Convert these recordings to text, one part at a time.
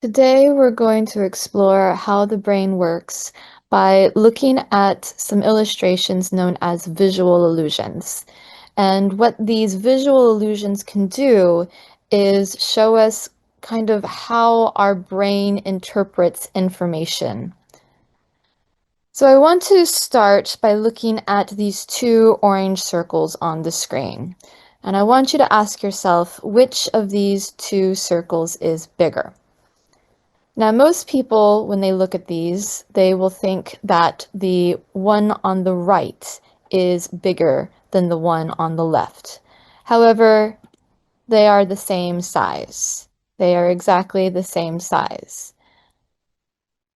Today, we're going to explore how the brain works by looking at some illustrations known as visual illusions. And what these visual illusions can do is show us kind of how our brain interprets information. So I want to start by looking at these two orange circles on the screen. And I want you to ask yourself, which of these two circles is bigger? Now, most people, when they look at these, they will think that the one on the right is bigger than the one on the left. However, they are the same size. They are exactly the same size.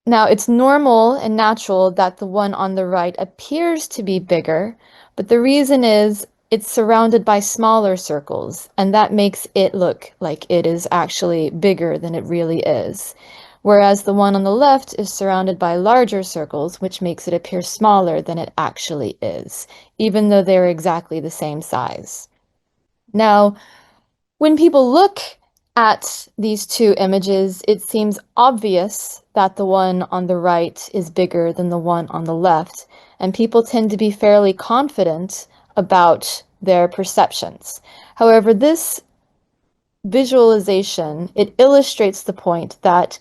Now, it's normal and natural that the one on the right appears to be bigger, but the reason is it's surrounded by smaller circles, and that makes it look like it is actually bigger than it really is. Whereas the one on the left is surrounded by larger circles, which makes it appear smaller than it actually is, even though they're exactly the same size. Now, when people look at these two images, it seems obvious that the one on the right is bigger than the one on the left, and people tend to be fairly confident about their perceptions. However, this visualization, it illustrates the point that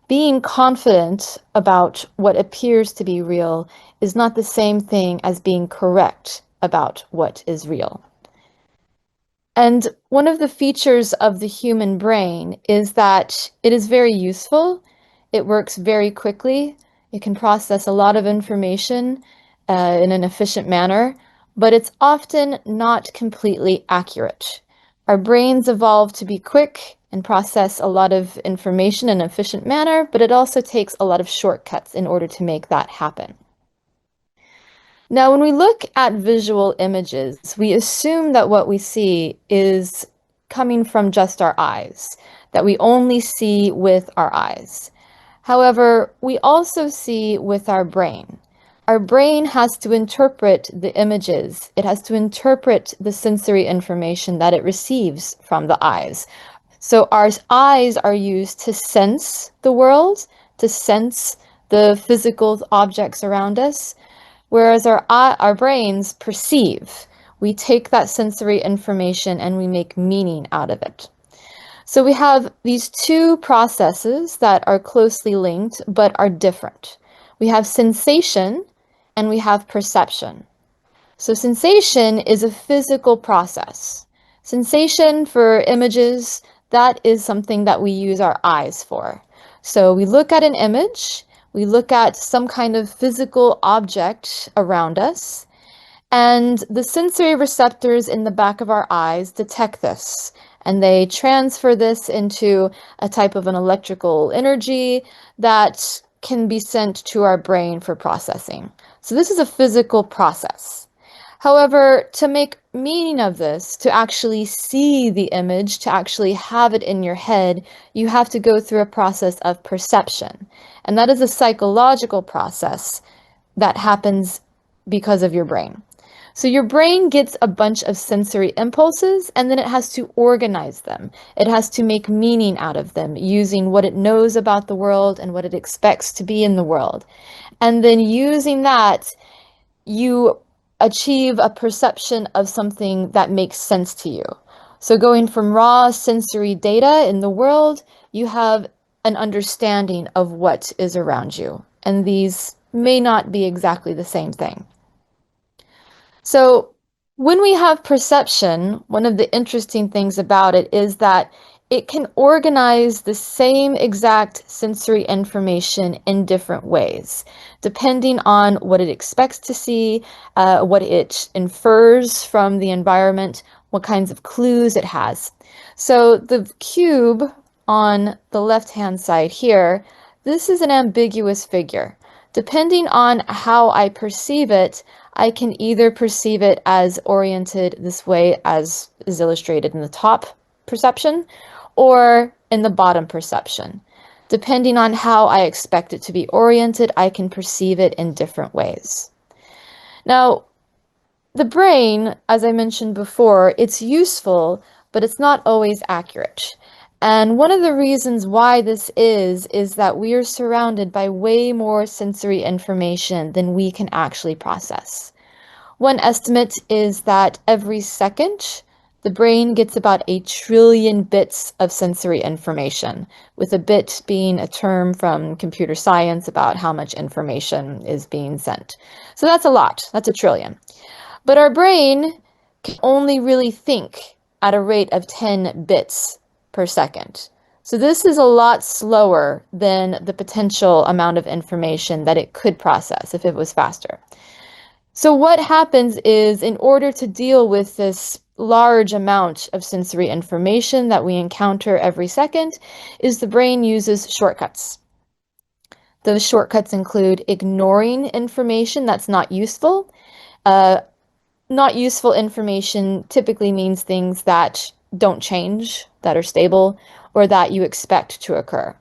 being confident about what appears to be real is not the same thing as being correct about what is real. And one of the features of the human brain is that it is very useful. It works very quickly. It can process a lot of information in an efficient manner, but it's often not completely accurate. Our brains evolved to be quick and process a lot of information in an efficient manner, but it also takes a lot of shortcuts in order to make that happen. Now, when we look at visual images, we assume that what we see is coming from just our eyes, that we only see with our eyes. However, we also see with our brain. Our brain has to interpret the images. It has to interpret the sensory information that it receives from the eyes. So our eyes are used to sense the world, to sense the physical objects around us, whereas our brains perceive. We take that sensory information and we make meaning out of it. So we have these two processes that are closely linked but are different. We have sensation and we have perception. So sensation is a physical process. Sensation for images, that is something that we use our eyes for. So we look at an image, we look at some kind of physical object around us, and the sensory receptors in the back of our eyes detect this, and they transfer this into a type of an electrical energy that can be sent to our brain for processing. So this is a physical process. However, to make meaning of this, to actually see the image, to actually have it in your head, you have to go through a process of perception. And that is a psychological process that happens because of your brain. So your brain gets a bunch of sensory impulses and then it has to organize them. It has to make meaning out of them using what it knows about the world and what it expects to be in the world. And then using that, you achieve a perception of something that makes sense to you. So going from raw sensory data in the world, you have an understanding of what is around you. And these may not be exactly the same thing. So when we have perception, one of the interesting things about it is that it can organize the same exact sensory information in different ways, depending on what it expects to see, what it infers from the environment, what kinds of clues it has. So the cube on the left-hand side here, this is an ambiguous figure. Depending on how I perceive it, I can either perceive it as oriented this way as is illustrated in the top perception, or in the bottom perception. Depending on how I expect it to be oriented, I can perceive it in different ways. Now, the brain, as I mentioned before, it's useful, but it's not always accurate. And one of the reasons why this is that we are surrounded by way more sensory information than we can actually process. One estimate is that every second, the brain gets about 1 trillion bits of sensory information, with a bit being a term from computer science about how much information is being sent. So that's a lot. That's 1 trillion. But our brain can only really think at a rate of 10 bits per second. So this is a lot slower than the potential amount of information that it could process if it was faster. So what happens is, in order to deal with this large amount of sensory information that we encounter every second, is the brain uses shortcuts. Those shortcuts include ignoring information that's not useful. Uh, Not useful information typically means things that don't change, that are stable, or that you expect to occur.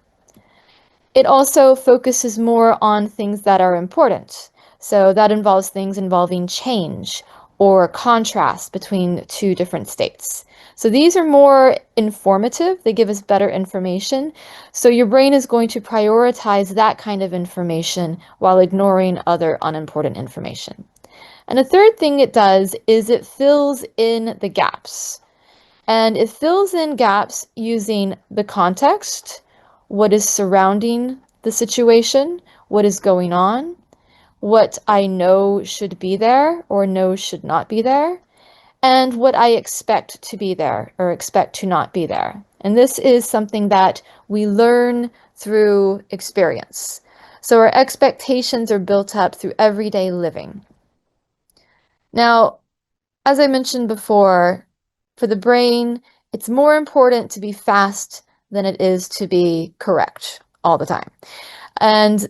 It also focuses more on things that are important. So that involves things involving change or contrast between two different states. So these are more informative. They give us better information. So your brain is going to prioritize that kind of information while ignoring other unimportant information. And a third thing it does is it fills in the gaps. And it fills in gaps using the context, what is surrounding the situation, what is going on, what I know should be there or know should not be there, and what I expect to be there or expect to not be there. And this is something that we learn through experience. So our expectations are built up through everyday living. Now, as I mentioned before, for the brain, it's more important to be fast than it is to be correct all the time. And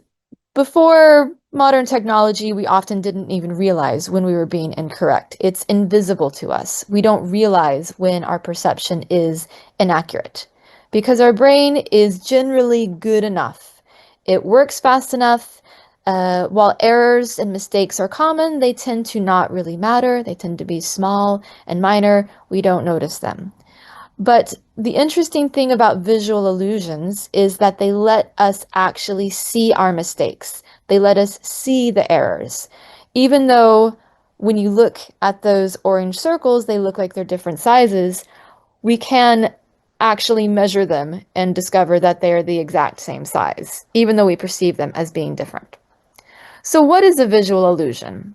before modern technology, we often didn't even realize when we were being incorrect. It's invisible to us. We don't realize when our perception is inaccurate because our brain is generally good enough. It works fast enough. While errors and mistakes are common, they tend to not really matter. They tend to be small and minor. We don't notice them. But the interesting thing about visual illusions is that they let us actually see our mistakes. They let us see the errors. Even though when you look at those orange circles, they look like they're different sizes, we can actually measure them and discover that they are the exact same size, even though we perceive them as being different. So what is a visual illusion?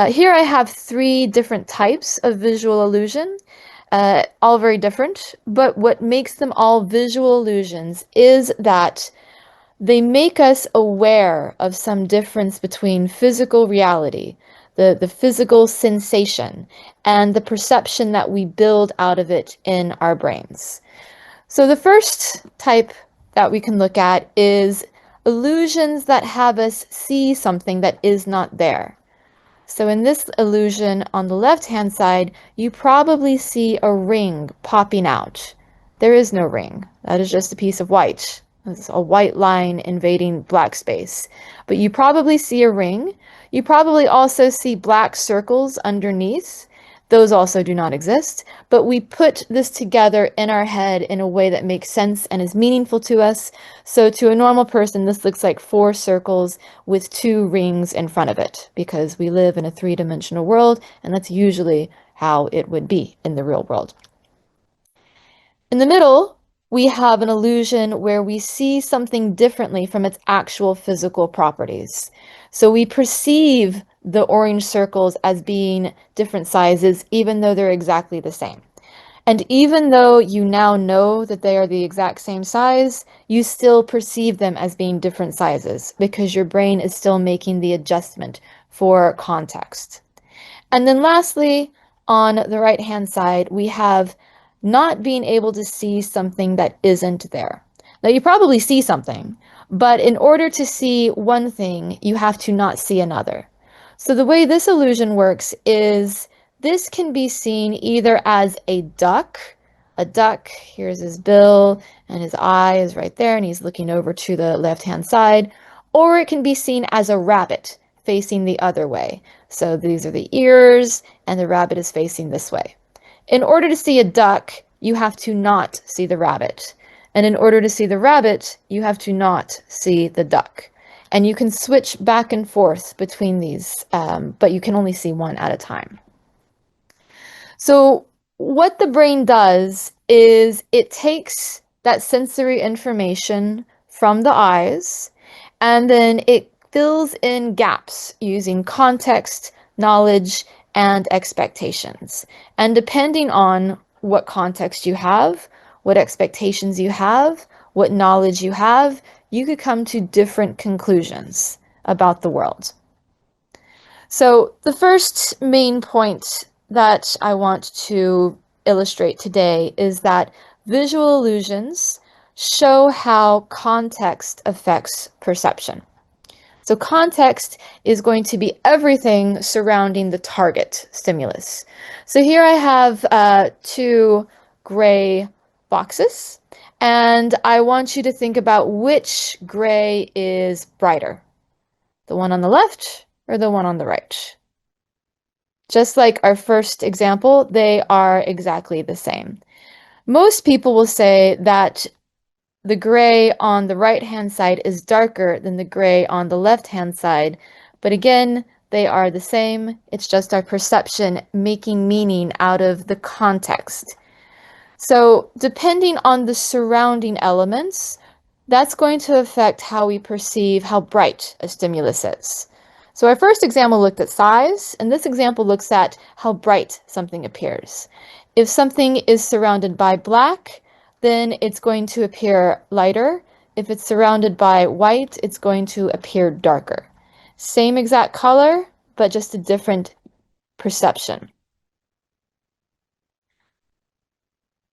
Here I have 3 different types of visual illusion, all very different, but what makes them all visual illusions is that they make us aware of some difference between physical reality, the physical sensation, and the perception that we build out of it in our brains. So the first type that we can look at is illusions that have us see something that is not there. So in this illusion on the left-hand side, you probably see a ring popping out. There is no ring. That is just a piece of white. It's a white line invading black space. But you probably see a ring. You probably also see black circles underneath. Those also do not exist. But we put this together in our head in a way that makes sense and is meaningful to us. So to a normal person, this looks like 4 circles with 2 rings in front of it, because we live in a 3-dimensional world, and that's usually how it would be in the real world. In the middle, we have an illusion where we see something differently from its actual physical properties. So we perceive the orange circles as being different sizes, even though they're exactly the same. And even though you now know that they are the exact same size, you still perceive them as being different sizes because your brain is still making the adjustment for context. And then lastly, on the right-hand side, we have not being able to see something that isn't there. Now, you probably see something, but in order to see one thing, you have to not see another. So the way this illusion works is this can be seen either as a duck. A duck, here's his bill, and his eye is right there, and he's looking over to the left-hand side. Or it can be seen as a rabbit facing the other way. So these are the ears, and the rabbit is facing this way. In order to see a duck, you have to not see the rabbit. And in order to see the rabbit, you have to not see the duck. And you can switch back and forth between these, but you can only see one at a time. So what the brain does is it takes that sensory information from the eyes and then it fills in gaps using context, knowledge, and expectations. And depending on what context you have, what expectations you have, what knowledge you have, you could come to different conclusions about the world. So the first main point that I want to illustrate today is that visual illusions show how context affects perception. So context is going to be everything surrounding the target stimulus. So here I have two gray boxes, and I want you to think about which gray is brighter, the one on the left or the one on the right. Just like our first example, they are exactly the same. Most people will say that the gray on the right-hand side is darker than the gray on the left-hand side, but again, they are the same. It's just our perception making meaning out of the context. So depending on the surrounding elements, that's going to affect how we perceive how bright a stimulus is. So our first example looked at size, and this example looks at how bright something appears. If something is surrounded by black, then it's going to appear lighter. If it's surrounded by white, it's going to appear darker. Same exact color, but just a different perception.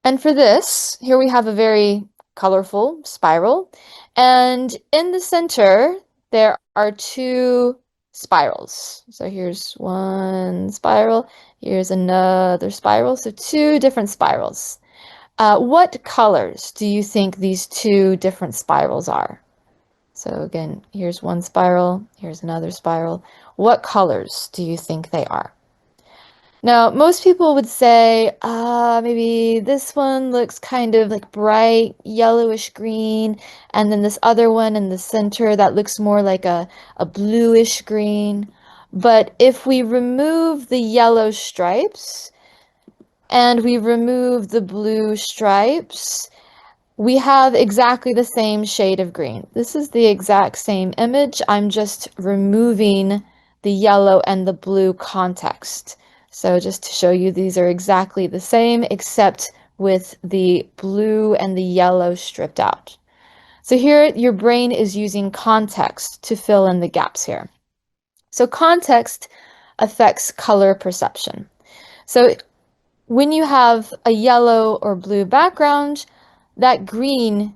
And for this, here we have a very colorful spiral. And in the center, there are two spirals. So here's one spiral, here's another spiral. So two different spirals. What colors do you think these two different spirals are? So again, here's one spiral, here's another spiral. What colors do you think they are? Now, most people would say, maybe this one looks kind of like bright yellowish green, and then this other one in the center that looks more like a bluish green. But if we remove the yellow stripes and we remove the blue stripes, we have exactly the same shade of green. This is the exact same image. I'm just removing the yellow and the blue context. So just to show you, these are exactly the same, except with the blue and the yellow stripped out. So here, your brain is using context to fill in the gaps here. So context affects color perception. So when you have a yellow or blue background, that green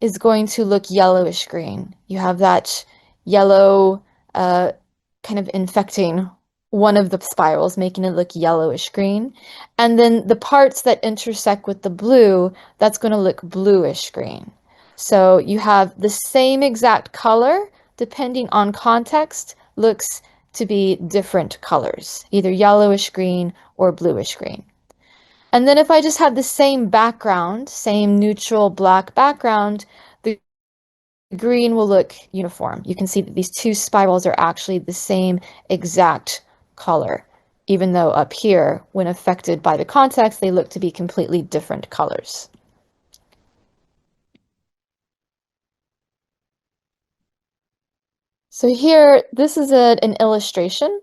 is going to look yellowish green. You have that yellow kind of infecting one of the spirals, making it look yellowish green. And then the parts that intersect with the blue, that's going to look bluish green. So you have the same exact color, depending on context, looks to be different colors, either yellowish green or bluish green. And then if I just have the same background, same neutral black background, the green will look uniform. You can see that these two spirals are actually the same exact color, even though up here, when affected by the context, they look to be completely different colors. So here, this is an illustration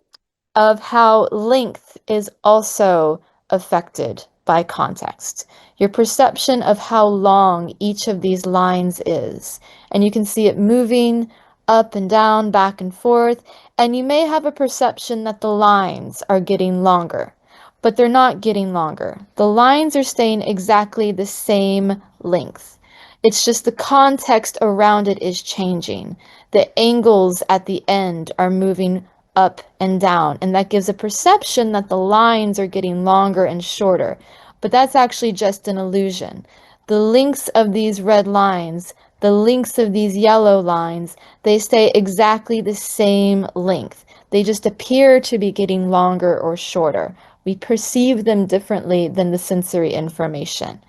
of how length is also affected by context. Your perception of how long each of these lines is. And you can see it moving up and down, back and forth. And you may have a perception that the lines are getting longer, but they're not getting longer. The lines are staying exactly the same length. It's just the context around it is changing. The angles at the end are moving up and down, and that gives a perception that the lines are getting longer and shorter, but that's actually just an illusion. The lengths of these red lines, the lengths of these yellow lines, they stay exactly the same length. They just appear to be getting longer or shorter. We perceive them differently than the sensory information.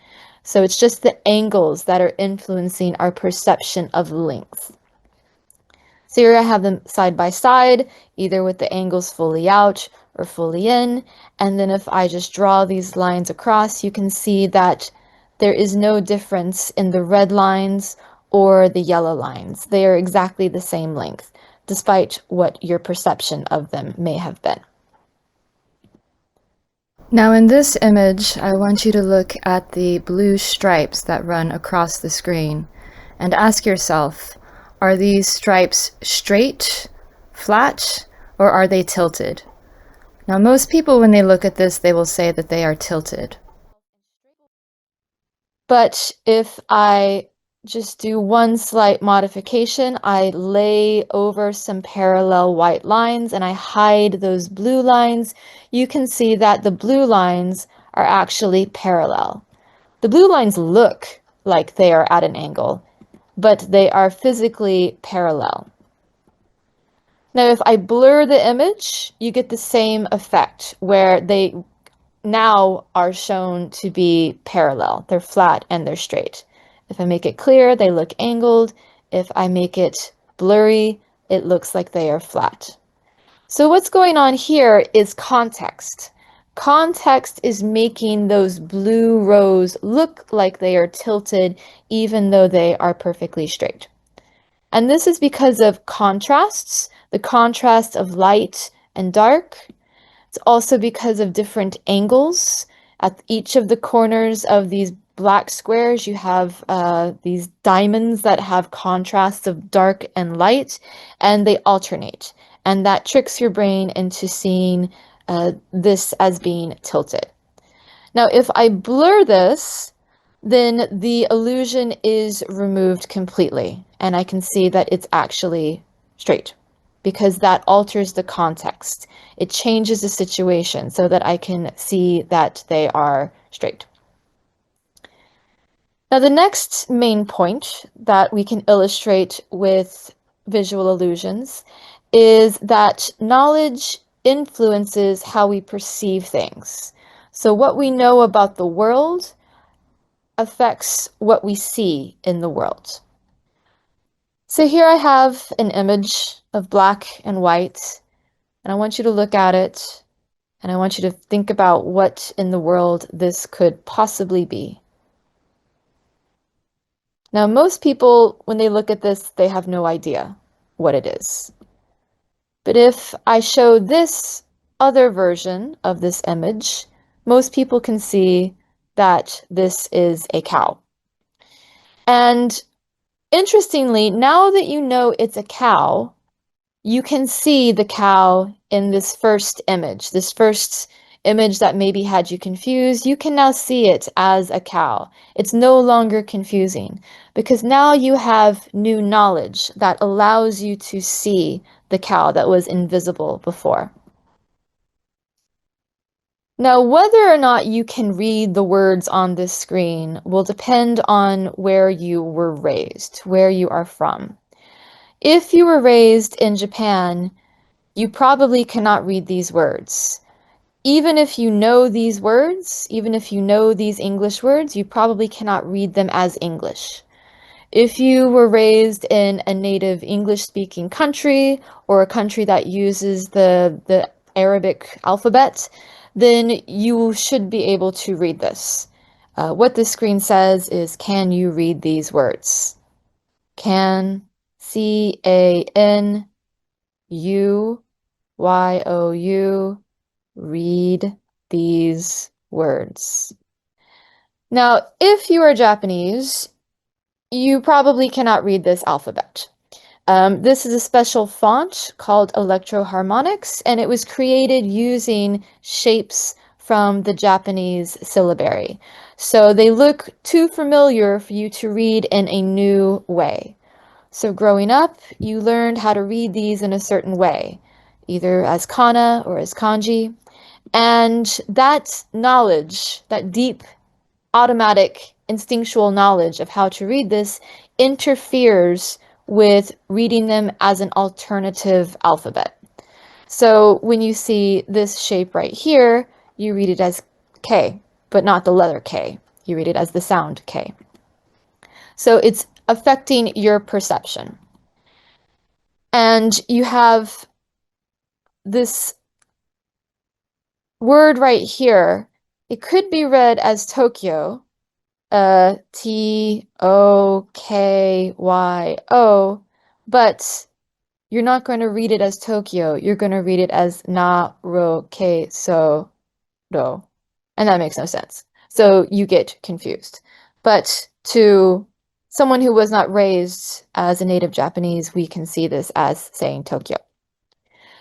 So it's just the angles that are influencing our perception of length. So here I have them side by side, either with the angles fully out or fully in. And then if I just draw these lines across, you can see that there is no difference in the red lines or the yellow lines. They are exactly the same length, despite what your perception of them may have been. Now in this image, I want you to look at the blue stripes that run across the screen and ask yourself, are these stripes straight, flat, or are they tilted? Now most people, when they look at this, they will say that they are tilted. But if I just do one slight modification, I lay over some parallel white lines and I hide those blue lines, you can see that the blue lines are actually parallel. The blue lines look like they are at an angle, but they are physically parallel. Now, if I blur the image, you get the same effect where they now are shown to be parallel. They're flat and they're straight. If I make it clear, they look angled. If I make it blurry, it looks like they are flat. So what's going on here is context. Context is making those blue rows look like they are tilted even though they are perfectly straight. And this is because of contrasts, the contrast of light and dark. It's also because of different angles. At each of the corners of these black squares, you have these diamonds that have contrasts of dark and light, and they alternate. And that tricks your brain into seeing this as being tilted. Now, if I blur this, then the illusion is removed completely, and I can see that it's actually straight because that alters the context. It changes the situation so that I can see that they are straight. Now, the next main point that we can illustrate with visual illusions is that knowledge influences how we perceive things. So what we know about the world affects what we see in the world. So here I have an image of black and white, and I want you to look at it, and I want you to think about what in the world this could possibly be. Now, most people, when they look at this, they have no idea what it is. But if I show this other version of this image, most people can see that this is a cow. And interestingly, now that you know it's a cow, you can see the cow in this first image that maybe had you confused. You can now see it as a cow. It's no longer confusing because now you have new knowledge that allows you to see the cow that was invisible before. Now, whether or not you can read the words on this screen will depend on where you were raised, where you are from. If you were raised in Japan, you probably cannot read these words. Even if you know these words, even if you know these English words, you probably cannot read them as English. If you were raised in a native English-speaking country or a country that uses the Arabic alphabet, then you should be able to read this. What this screen says is, can you read these words? Can, C-A-N-U-Y-O-U, read these words. Now, if you are Japanese, you probably cannot read this alphabet. This is a special font called Electroharmonics, and it was created using shapes from the Japanese syllabary. So they look too familiar for you to read in a new way. So growing up, you learned how to read these in a certain way, either as kana or as kanji. And that knowledge, that deep, automatic, instinctual knowledge of how to read this interferes with reading them as an alternative alphabet. So when you see this shape right here, you read it as K, but not the letter K. You read it as the sound K. So it's affecting your perception. And you have this word right here. It could be read as Tokyo, Tokyo, but you're not going to read it as Tokyo. You're going to read it as Na-ro-ke-so-ro. And that makes no sense. So you get confused. But to someone who was not raised as a native Japanese, we can see this as saying Tokyo.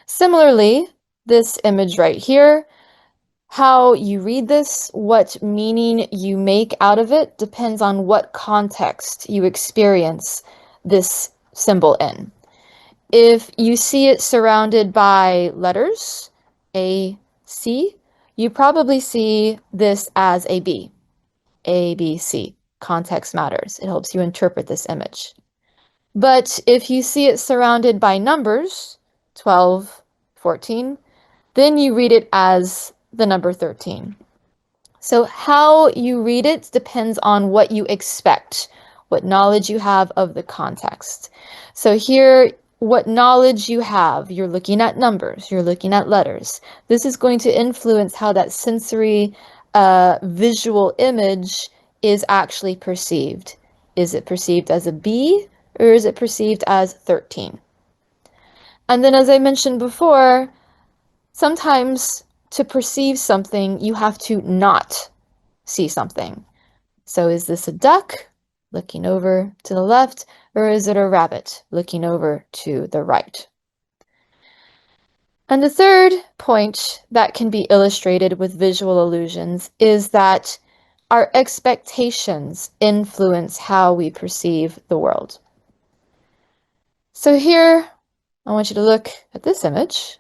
Similarly, this image right here, how you read this, what meaning you make out of it, depends on what context you experience this symbol in. If you see it surrounded by letters, A, C, you probably see this as a B. A, B, C. Context matters. It helps you interpret this image. But if you see it surrounded by numbers, 12, 14, then you read it as the number 13. So how you read it depends on what you expect, what knowledge you have of the context. So here, what knowledge you have, you're looking at numbers, you're looking at letters. This is going to influence how that sensory visual image is actually perceived. Is it perceived as a B or is it perceived as 13? And then as I mentioned before, sometimes to perceive something, you have to not see something. So is this a duck looking over to the left, or is it a rabbit looking over to the right? And the third point that can be illustrated with visual illusions is that our expectations influence how we perceive the world. So here, I want you to look at this image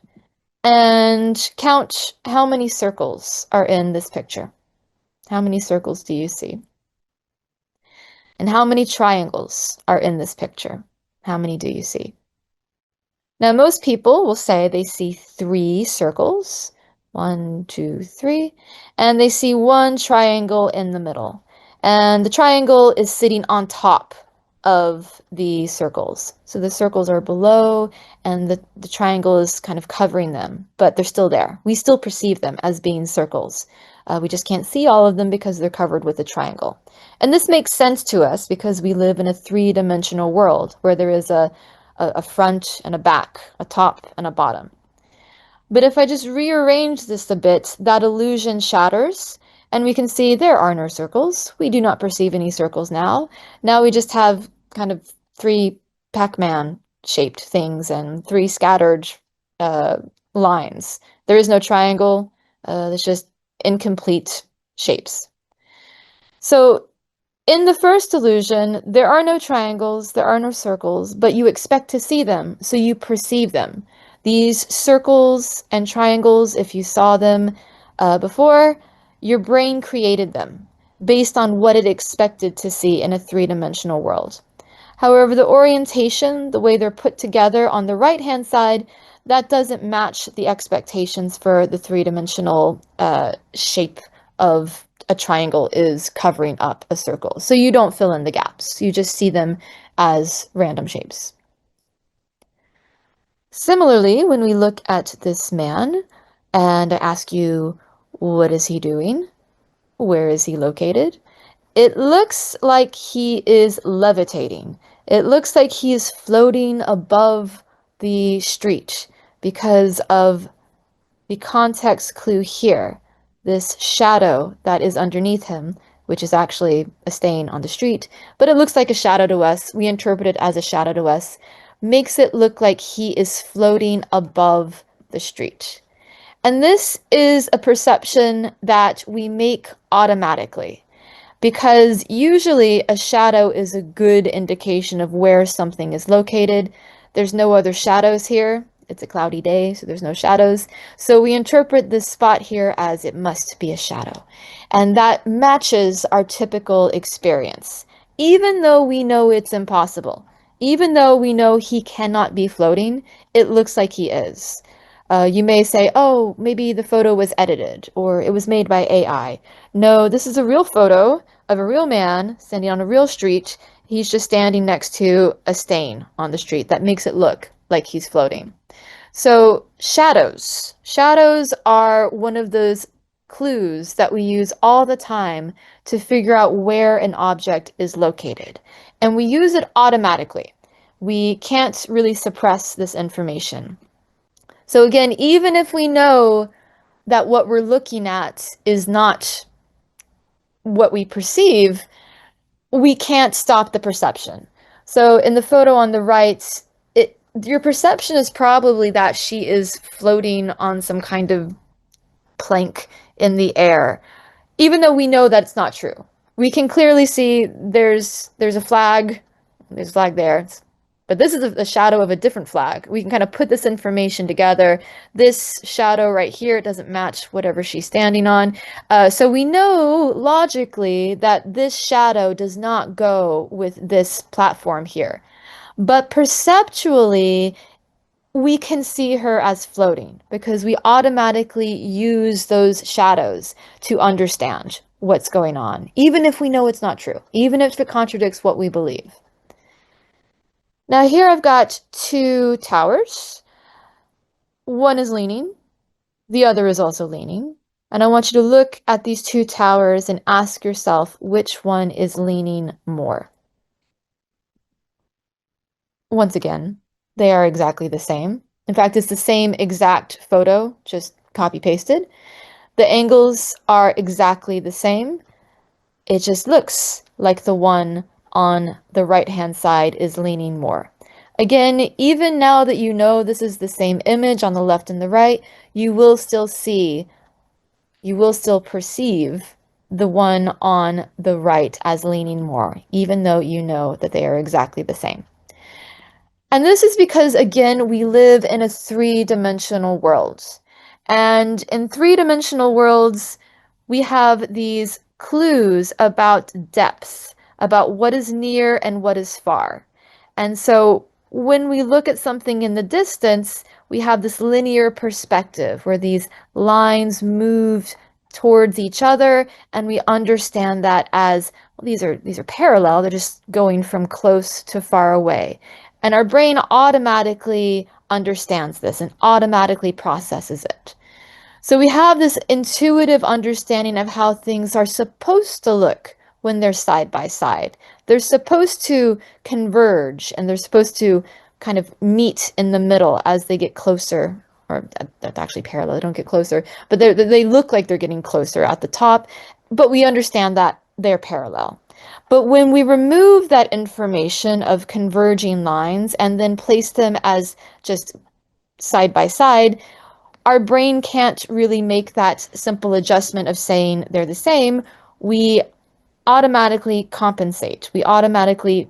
and count how many circles are in this picture. How many circles do you see? And how many triangles are in this picture? How many do you see? Now, most people will say they see 3 circles, 1, 2, 3, and they see 1 triangle in the middle. And the triangle is sitting on top of the circles. So the circles are below, and the triangle is kind of covering them, but they're still there. We still perceive them as being circles. We just can't see all of them because they're covered with a triangle. And this makes sense to us because we live in a 3-dimensional world where there is a front and a back, a top and a bottom. But if I just rearrange this a bit, that illusion shatters, and we can see there are no circles. We do not perceive any circles now. Now we just have kind of 3 Pac-Man shaped things and 3 scattered lines. There is no triangle. There's just incomplete shapes. So in the first illusion, there are no triangles, there are no circles, but you expect to see them, so you perceive them. These circles and triangles, if you saw them before, your brain created them based on what it expected to see in a 3-dimensional world. However, the orientation, the way they're put together on the right-hand side, that doesn't match the expectations for the 3-dimensional shape of a triangle is covering up a circle. So you don't fill in the gaps. You just see them as random shapes. Similarly, when we look at this man and I ask you, what is he doing? Where is he located? It looks like he is levitating. It looks like he is floating above the street because of the context clue here. This shadow that is underneath him, which is actually a stain on the street, but it looks like a shadow to us. We interpret it as a shadow to us, makes it look like he is floating above the street. And this is a perception that we make automatically, because usually a shadow is a good indication of where something is located. There's no other shadows here. It's a cloudy day, so there's no shadows. So we interpret this spot here as it must be a shadow. And that matches our typical experience, even though we know it's impossible. Even though we know he cannot be floating, it looks like he is. You may say, oh, maybe the photo was edited or it was made by AI. No, this is a real photo of a real man standing on a real street. He's just standing next to a stain on the street that makes it look like he's floating. So shadows. Shadows are one of those clues that we use all the time to figure out where an object is located. And we use it automatically. We can't really suppress this information. So again, even if we know that what we're looking at is not what we perceive, we can't stop the perception. So in the photo on the right, your perception is probably that she is floating on some kind of plank in the air, even though we know that it's not true. We can clearly see there's a flag, there's a flag there, but this is a shadow of a different flag. We can kind of put this information together. This shadow right here doesn't match whatever she's standing on. So we know logically that this shadow does not go with this platform here. But perceptually, we can see her as floating because we automatically use those shadows to understand what's going on, even if we know it's not true, even if it contradicts what we believe. Now here I've got two towers. One is leaning, the other is also leaning. And I want you to look at these two towers and ask yourself which one is leaning more. Once again, they are exactly the same. In fact, it's the same exact photo, just copy pasted. The angles are exactly the same. It just looks like the one on the right-hand side is leaning more. Again, even now that you know this is the same image on the left and the right, you will still perceive the one on the right as leaning more, even though you know that they are exactly the same. And this is because, again, we live in a three-dimensional world. And in three-dimensional worlds, we have these clues about depth, about what is near and what is far. And so when we look at something in the distance, we have this linear perspective where these lines move towards each other, and we understand that as, well, these are parallel, they're just going from close to far away. And our brain automatically understands this and automatically processes it. So we have this intuitive understanding of how things are supposed to look when they're side by side. They're supposed to converge and they're supposed to kind of meet in the middle as they get closer, or that's actually parallel, they don't get closer, but they look like they're getting closer at the top, but we understand that they're parallel. But when we remove that information of converging lines and then place them as just side by side, our brain can't really make that simple adjustment of saying they're the same. We automatically compensate. We automatically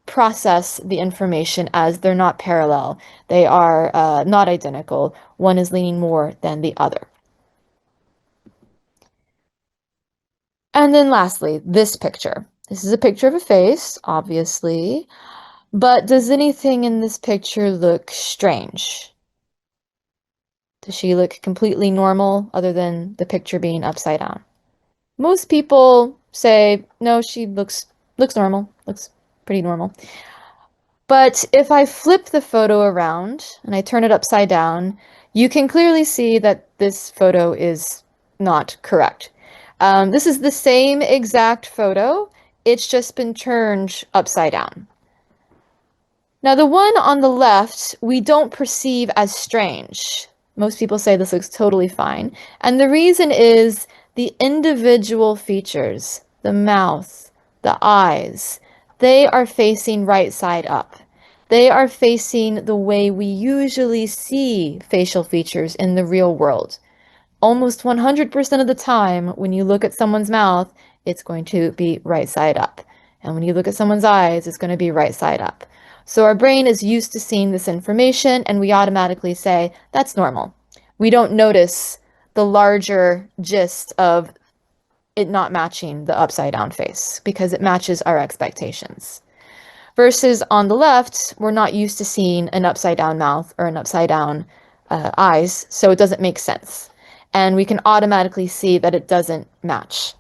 process the information as they're not parallel. They are not identical. One is leaning more than the other. And then lastly, this picture. This is a picture of a face, obviously, but does anything in this picture look strange? Does she look completely normal other than the picture being upside down? Most people say, no, she looks normal, looks pretty normal. But if I flip the photo around and I turn it upside down, you can clearly see that this photo is not correct. This is the same exact photo, it's just been turned upside down. Now, the one on the left, we don't perceive as strange. Most people say this looks totally fine. And the reason is the individual features, the mouth, the eyes, they are facing right side up. They are facing the way we usually see facial features in the real world. Almost 100% of the time, when you look at someone's mouth, it's going to be right side up. And when you look at someone's eyes, it's going to be right side up. So our brain is used to seeing this information, and we automatically say, that's normal. We don't notice the larger gist of it not matching the upside down face because it matches our expectations. Versus on the left, we're not used to seeing an upside down mouth or an upside down eyes, so it doesn't make sense. And we can automatically see that it doesn't match.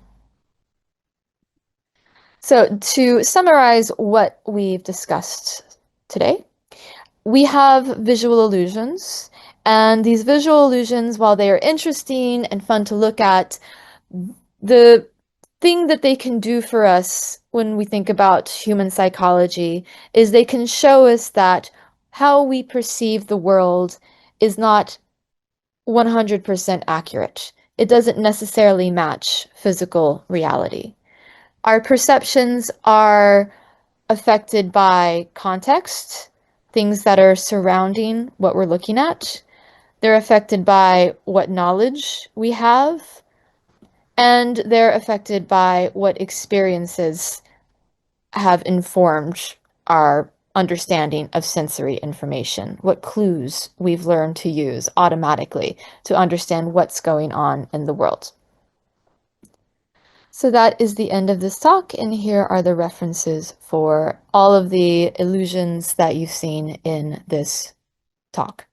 So, to summarize what we've discussed today, we have visual illusions, and these visual illusions, while they are interesting and fun to look at, the thing that they can do for us when we think about human psychology is they can show us that how we perceive the world is not 100% accurate. It doesn't necessarily match physical reality. Our perceptions are affected by context, things that are surrounding what we're looking at. They're affected by what knowledge we have, and they're affected by what experiences have informed our understanding of sensory information, what clues we've learned to use automatically to understand what's going on in the world. So that is the end of this talk, and here are the references for all of the illusions that you've seen in this talk.